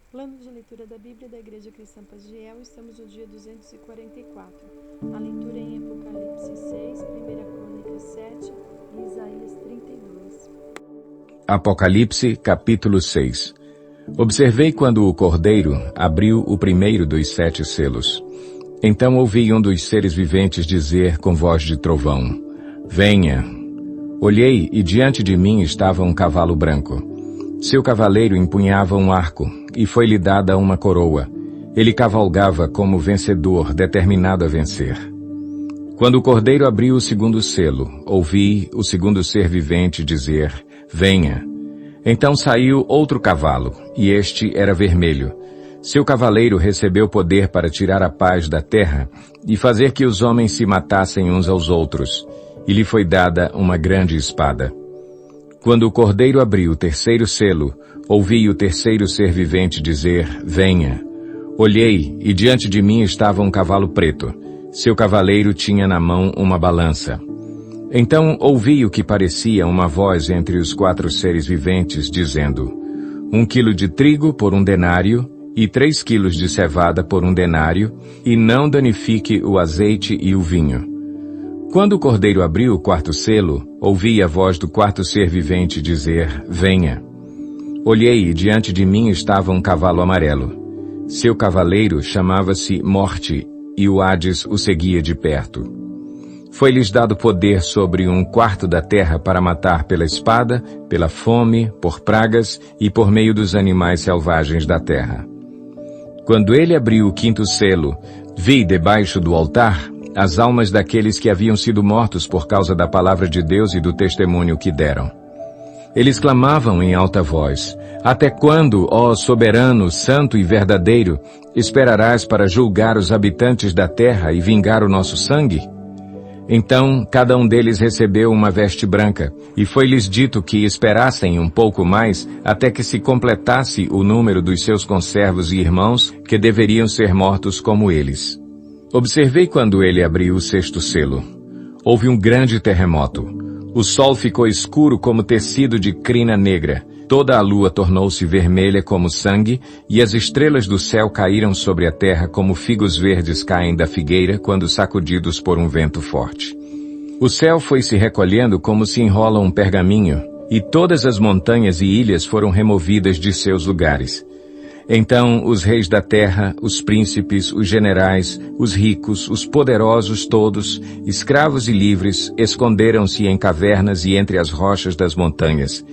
Plano de leitura da Bíblia da Igreja Cristã Paz de El, estamos no dia 244. A leitura em Apocalipse 6, 1 Crônicas 7 e Isaías 32. Apocalipse, capítulo 6. Observei quando o Cordeiro abriu o primeiro dos 7 selos. Então ouvi um dos seres viventes dizer com voz de trovão: Venha! Olhei e diante de mim estava um cavalo branco. Seu cavaleiro empunhava um arco, e foi-lhe dada uma coroa. Ele cavalgava como vencedor, determinado a vencer. Quando o Cordeiro abriu o segundo selo, ouvi o segundo ser vivente dizer: Venha! Então saiu outro cavalo, e este era vermelho. Seu cavaleiro recebeu poder para tirar a paz da terra e fazer que os homens se matassem uns aos outros, e lhe foi dada uma grande espada. Quando o Cordeiro abriu o terceiro selo, ouvi o terceiro ser vivente dizer: Venha! Olhei, e diante de mim estava um cavalo preto. Seu cavaleiro tinha na mão uma balança. Então ouvi o que parecia uma voz entre os 4 seres viventes, dizendo: 1 quilo de trigo por 1 denário, e 3 quilos de cevada por 1 denário, e não danifique o azeite e o vinho. Quando o Cordeiro abriu o 4º selo, ouvi a voz do 4º ser vivente dizer: Venha! Olhei e diante de mim estava um cavalo amarelo. Seu cavaleiro chamava-se Morte, e o Hades o seguia de perto. Foi-lhes dado poder sobre 1/4 da terra para matar pela espada, pela fome, por pragas e por meio dos animais selvagens da terra. Quando ele abriu o 5º selo, vi debaixo do altar as almas daqueles que haviam sido mortos por causa da palavra de Deus e do testemunho que deram. Eles clamavam em alta voz: Até quando, ó soberano, santo e verdadeiro, esperarás para julgar os habitantes da terra e vingar o nosso sangue? Então cada um deles recebeu uma veste branca, e foi-lhes dito que esperassem um pouco mais até que se completasse o número dos seus conservos e irmãos que deveriam ser mortos como eles. Observei quando ele abriu o 6º selo. Houve um grande terremoto. O sol ficou escuro como tecido de crina negra. Toda a lua tornou-se vermelha como sangue, e as estrelas do céu caíram sobre a terra como figos verdes caem da figueira quando sacudidos por um vento forte. O céu foi se recolhendo como se enrola um pergaminho, e todas as montanhas e ilhas foram removidas de seus lugares. Então os reis da terra, os príncipes, os generais, os ricos, os poderosos todos, escravos e livres, esconderam-se em cavernas e entre as rochas das montanhas.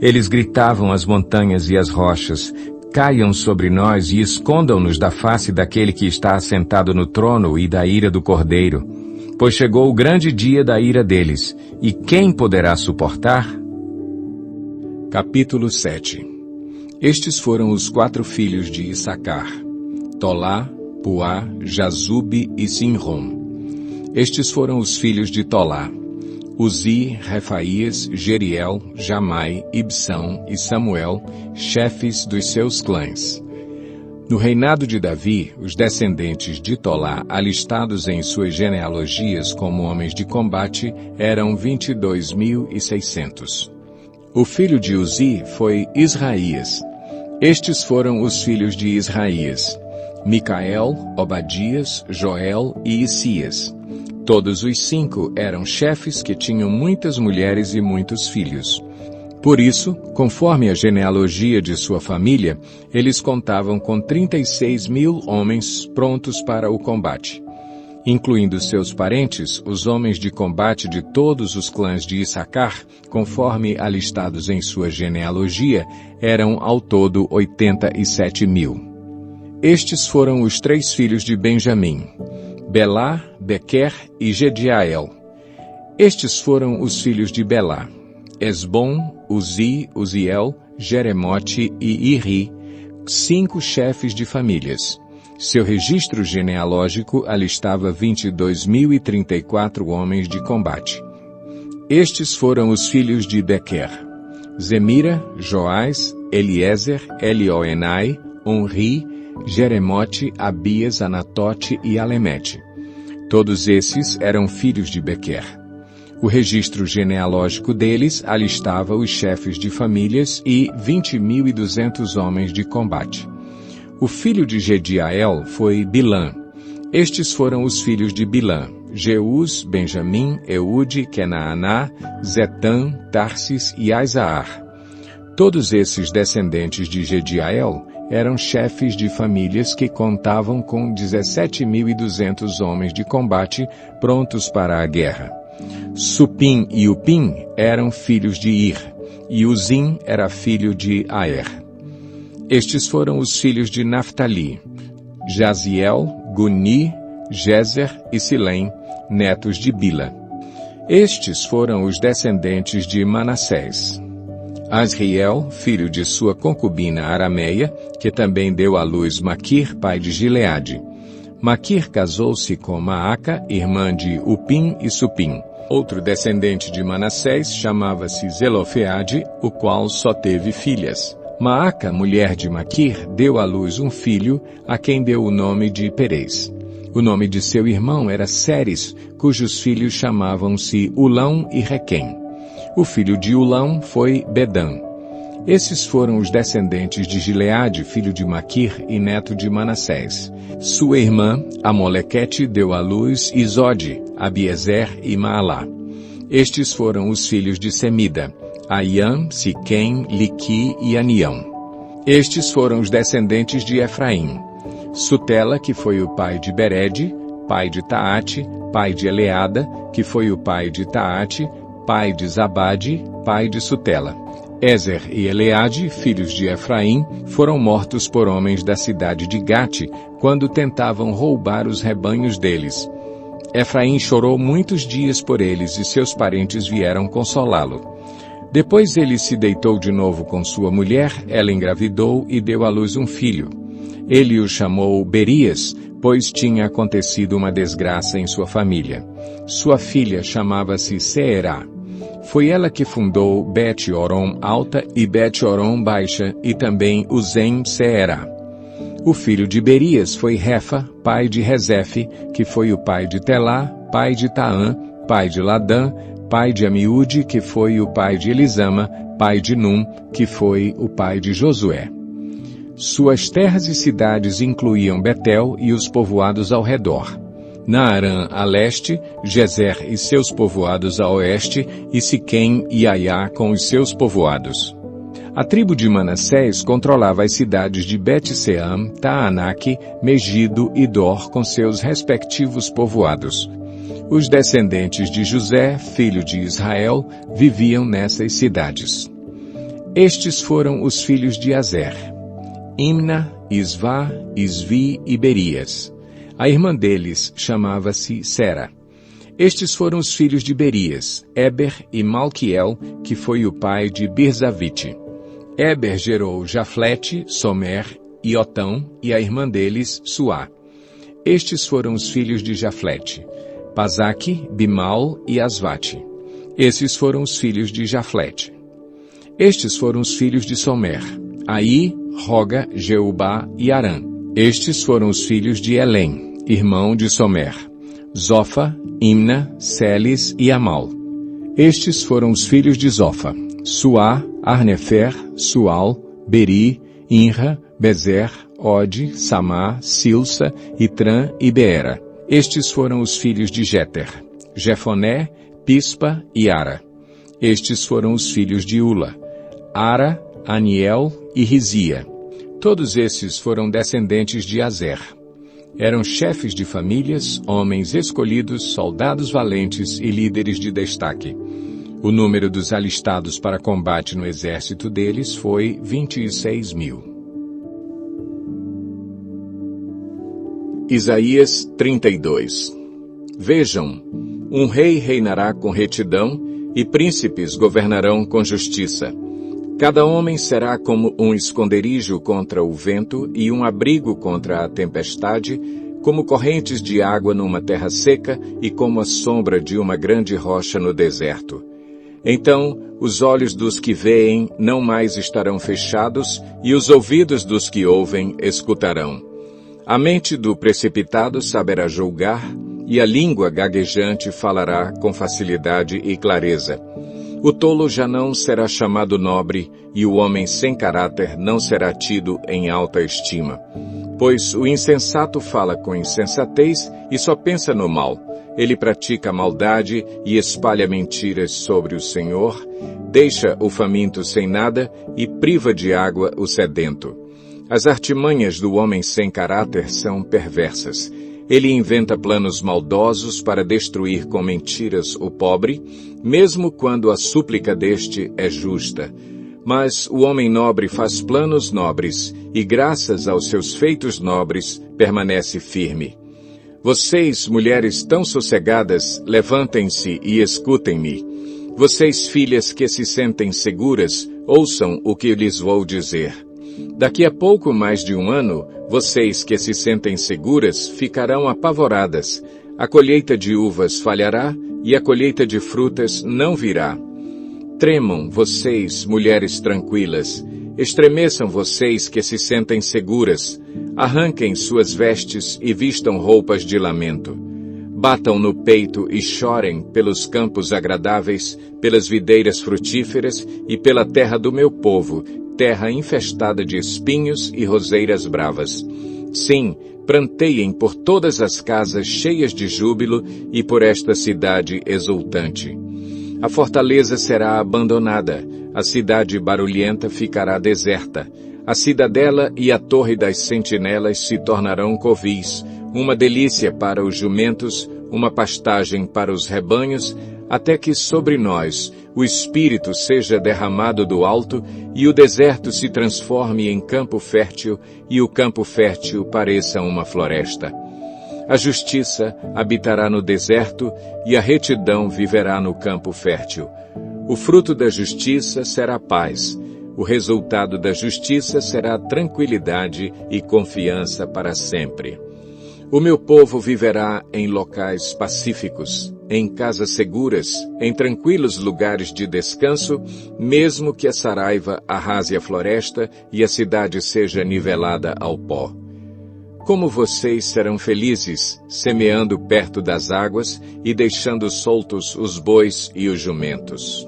Eles gritavam às montanhas e às rochas: Caiam sobre nós e escondam-nos da face daquele que está assentado no trono e da ira do Cordeiro. Pois chegou o grande dia da ira deles, e quem poderá suportar? Capítulo 7. Estes foram os 4 filhos de Issacar: Tolá, Puá, Jazube e Sinrom. Estes foram os filhos de Tolá: Uzi, Refaías, Jeriel, Jamai, Ibsão e Samuel, chefes dos seus clãs. No reinado de Davi, os descendentes de Tolá, alistados em suas genealogias como homens de combate, eram 22.600. O filho de Uzi foi Israías. Estes foram os filhos de Israías: Micael, Obadias, Joel e Isias. Todos os 5 eram chefes que tinham muitas mulheres e muitos filhos. Por isso, conforme a genealogia de sua família, eles contavam com 36.000 homens prontos para o combate. Incluindo seus parentes, os homens de combate de todos os clãs de Issacar, conforme alistados em sua genealogia, eram ao todo 87.000. Estes foram os 3 filhos de Benjamim: Belá, Bequer e Gediael. Estes foram os filhos de Belá: Esbom, Uzi, Uziel, Jeremote e Iri, 5 chefes de famílias. Seu registro genealógico alistava 22.034 homens de combate. Estes foram os filhos de Bequer: Zemira, Joás, Eliezer, Elioenai, Onri, Jeremote, Abias, Anatote e Alemete. Todos esses eram filhos de Bequer. O registro genealógico deles alistava os chefes de famílias e 20.200 homens de combate. O filho de Jediael foi Bilã. Estes foram os filhos de Bilã: Jeús, Benjamim, Eude, Kenaaná, Zetã, Tarsis e Aizaar. Todos esses descendentes de Jediael eram chefes de famílias que contavam com 17.200 homens de combate prontos para a guerra. Supim e Upim eram filhos de Ir, e Uzim era filho de Aer. Estes foram os filhos de Naftali: Jaziel, Guni, Jezer e Silém, netos de Bila. Estes foram os descendentes de Manassés: Asriel, filho de sua concubina Arameia, que também deu à luz Maquir, pai de Gileade. Maquir casou-se com Maaca, irmã de Upim e Supim. Outro descendente de Manassés chamava-se Zelofeade, o qual só teve filhas. Maaca, mulher de Maquir, deu à luz um filho, a quem deu o nome de Perez. O nome de seu irmão era Seres, cujos filhos chamavam-se Ulão e Requém. O filho de Ulão foi Bedã. Esses foram os descendentes de Gileade, filho de Maquir e neto de Manassés. Sua irmã, Amolequete, deu à luz Izode, Abiezer e Maalá. Estes foram os filhos de Semida: Aiam, Siquém, Liqui e Anião. Estes foram os descendentes de Efraim: Sutela, que foi o pai de Bered, pai de Taate, pai de Eleada, que foi o pai de Taate, pai de Zabade, pai de Sutela. Ezer e Eleade, filhos de Efraim, foram mortos por homens da cidade de Gate, quando tentavam roubar os rebanhos deles. Efraim chorou muitos dias por eles, e seus parentes vieram consolá-lo. Depois ele se deitou de novo com sua mulher, ela engravidou e deu à luz um filho. Ele o chamou Berias, pois tinha acontecido uma desgraça em sua família. Sua filha chamava-se Seerá. Foi ela que fundou Bet-Horon Alta e Bet-Horon Baixa, e também Uzem-Seerá. O filho de Berias foi Refa, pai de Rezefe, que foi o pai de Telá, pai de Taã, pai de Ladã, pai de Amiúde, que foi o pai de Elisama, pai de Num, que foi o pai de Josué. Suas terras e cidades incluíam Betel e os povoados ao redor. Naarã a leste, Gezer e seus povoados a oeste, e Siquém e Aiá com os seus povoados. A tribo de Manassés controlava as cidades de Bet-Seam, Taanaque, Megido e Dor com seus respectivos povoados. Os descendentes de José, filho de Israel, viviam nessas cidades. Estes foram os filhos de Azer: Imna, Isvá, Isvi e Berias. A irmã deles chamava-se Sera. Estes foram os filhos de Berias: Éber e Malquiel, que foi o pai de Birzavite. Éber gerou Jaflete, Somer e Otão, e a irmã deles, Suá. Estes foram os filhos de Jaflete: Pazaque, Bimal e Asvate. Esses foram os filhos de Jaflete. Estes foram os filhos de Somer: Aí, Roga, Jeubá e Arã. Estes foram os filhos de Elém, irmão de Somer: Zofa, Imna, Selis e Amal. Estes foram os filhos de Zofa: Suá, Arnefer, Sual, Beri, Inra, Bezer, Ode, Samá, Silsa, Itran e Beera. Estes foram os filhos de Jéter: Jefoné, Pispa e Ara. Estes foram os filhos de Ula: Ara, Aniel e Rizia. Todos esses foram descendentes de Azer. Eram chefes de famílias, homens escolhidos, soldados valentes e líderes de destaque. O número dos alistados para combate no exército deles foi 26.000. Isaías 32. Vejam, um rei reinará com retidão e príncipes governarão com justiça. Cada homem será como um esconderijo contra o vento e um abrigo contra a tempestade, como correntes de água numa terra seca e como a sombra de uma grande rocha no deserto. Então, os olhos dos que veem não mais estarão fechados e os ouvidos dos que ouvem escutarão. A mente do precipitado saberá julgar e a língua gaguejante falará com facilidade e clareza. O tolo já não será chamado nobre, e o homem sem caráter não será tido em alta estima. Pois o insensato fala com insensatez e só pensa no mal. Ele pratica a maldade e espalha mentiras sobre o Senhor, deixa o faminto sem nada e priva de água o sedento. As artimanhas do homem sem caráter são perversas. Ele inventa planos maldosos para destruir com mentiras o pobre, mesmo quando a súplica deste é justa. Mas o homem nobre faz planos nobres, e graças aos seus feitos nobres, permanece firme. Vocês, mulheres tão sossegadas, levantem-se e escutem-me. Vocês, filhas que se sentem seguras, ouçam o que lhes vou dizer. Daqui a pouco mais de um ano, vocês que se sentem seguras ficarão apavoradas. A colheita de uvas falhará e a colheita de frutas não virá. Tremam vocês, mulheres tranquilas. Estremeçam vocês que se sentem seguras. Arranquem suas vestes e vistam roupas de lamento. Batam no peito e chorem pelos campos agradáveis, pelas videiras frutíferas e pela terra do meu povo, terra infestada de espinhos e roseiras bravas. Sim, pranteiem por todas as casas cheias de júbilo e por esta cidade exultante. A fortaleza será abandonada, a cidade barulhenta ficará deserta. A cidadela e a torre das sentinelas se tornarão covis, uma delícia para os jumentos, uma pastagem para os rebanhos, até que sobre nós o Espírito seja derramado do alto e o deserto se transforme em campo fértil e o campo fértil pareça uma floresta. A justiça habitará no deserto e a retidão viverá no campo fértil. O fruto da justiça será paz. O resultado da justiça será tranquilidade e confiança para sempre. O meu povo viverá em locais pacíficos, em casas seguras, em tranquilos lugares de descanso, mesmo que a saraiva arrase a floresta e a cidade seja nivelada ao pó. Como vocês serão felizes, semeando perto das águas e deixando soltos os bois e os jumentos.